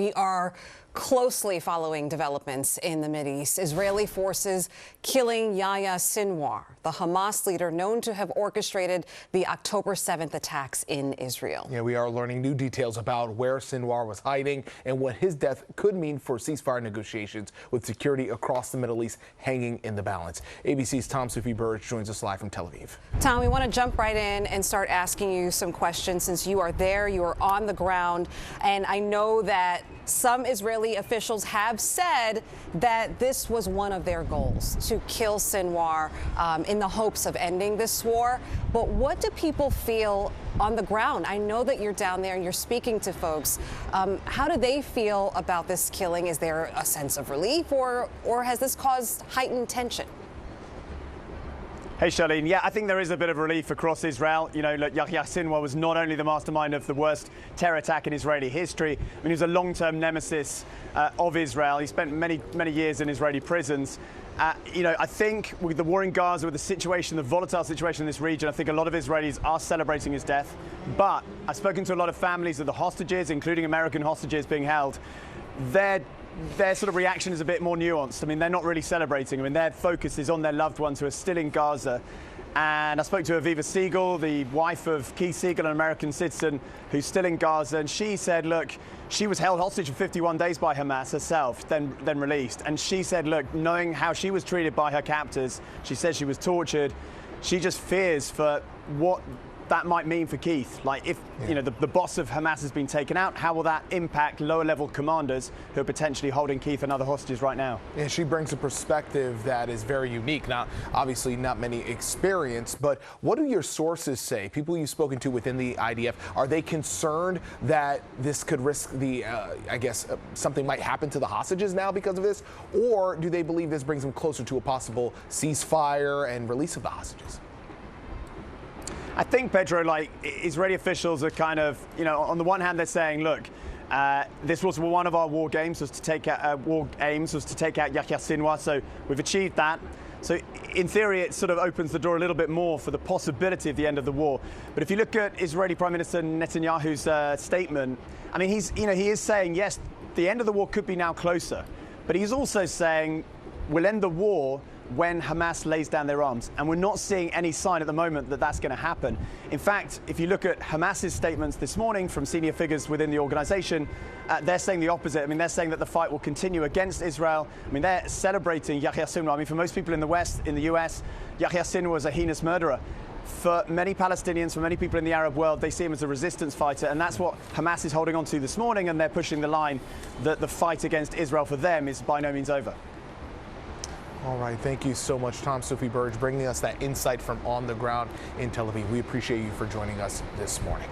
We are closely following developments in the Mideast. Israeli forces killing Yahya Sinwar, the Hamas leader known to have orchestrated the October 7th attacks in Israel. Yeah, we are learning new details about where Sinwar was hiding and what his death could mean for ceasefire negotiations, with security across the Middle East hanging in the balance. ABC's Soufi Burridge joins us live from Tel Aviv. Tom, we want to jump right in and start asking you some questions since you are there, you are on the ground, and I know that some Israeli officials have said that this was one of their goals, to kill Sinwar in the hopes of ending this war. But what do people feel on the ground? I know that you're down there and you're speaking to folks. How do they feel about this killing? Is there a sense of relief, or has this caused heightened tension? Hey, Charlene. Yeah, I think there is a bit of relief across Israel. You know, look, Yahya Sinwar was not only the mastermind of the worst terror attack in Israeli history. I mean, he was a long-term nemesis of Israel. He spent many years in Israeli prisons. You know, I think with the war in Gaza, with the situation, the volatile situation in this region, I think a lot of Israelis are celebrating his death. But I've spoken to a lot of families of the hostages, including American hostages being held. Their sort of reaction is a bit more nuanced. I mean, they're not really celebrating. I mean, their focus is on their loved ones who are still in Gaza. And I spoke to Aviva Siegel, the wife of Keith Siegel, an American citizen who's still in Gaza, and she said, look, she was held hostage for 51 days by Hamas herself, then released. And she said, look, knowing how she was treated by her captors, she said she was tortured. She just fears for what that might mean for Keith. Like, if you know the boss of Hamas has been taken out, how will that impact lower level commanders who are potentially holding Keith and other hostages right now? And she brings a perspective that is very unique. Now, obviously not many experience, but what do your sources say? People you've spoken to within the IDF, are they concerned that this could risk the, something might happen to the hostages now because of this? Or do they believe this brings them closer to a possible ceasefire and release of the hostages? I think, Pedro, like, Israeli officials are kind of, you know, on the one hand, they're saying, look, this was one of our war aims, was to take out Yahya Sinwar, so we've achieved that. So in theory, it sort of opens the door a little bit more for the possibility of the end of the war. But if you look at Israeli Prime Minister Netanyahu's statement, I mean, he is saying, yes, the end of the war could be now closer, but he's also saying we'll end the war when Hamas lays down their arms. And we're not seeing any sign at the moment that that's going to happen. In fact, if you look at Hamas's statements this morning from senior figures within the organization, they're saying the opposite. I mean, they're saying that the fight will continue against Israel. I mean, they're celebrating Yahya Sinwar. I mean, for most people in the West, in the US, Yahya Sinwar was a heinous murderer. For many Palestinians, for many people in the Arab world, they see him as a resistance fighter, and that's what Hamas is holding on to this morning, and they're pushing the line that the fight against Israel for them is by no means over. All right, thank you so much, Soufi Burridge, bringing us that insight from on the ground in Tel Aviv. We appreciate you for joining us this morning.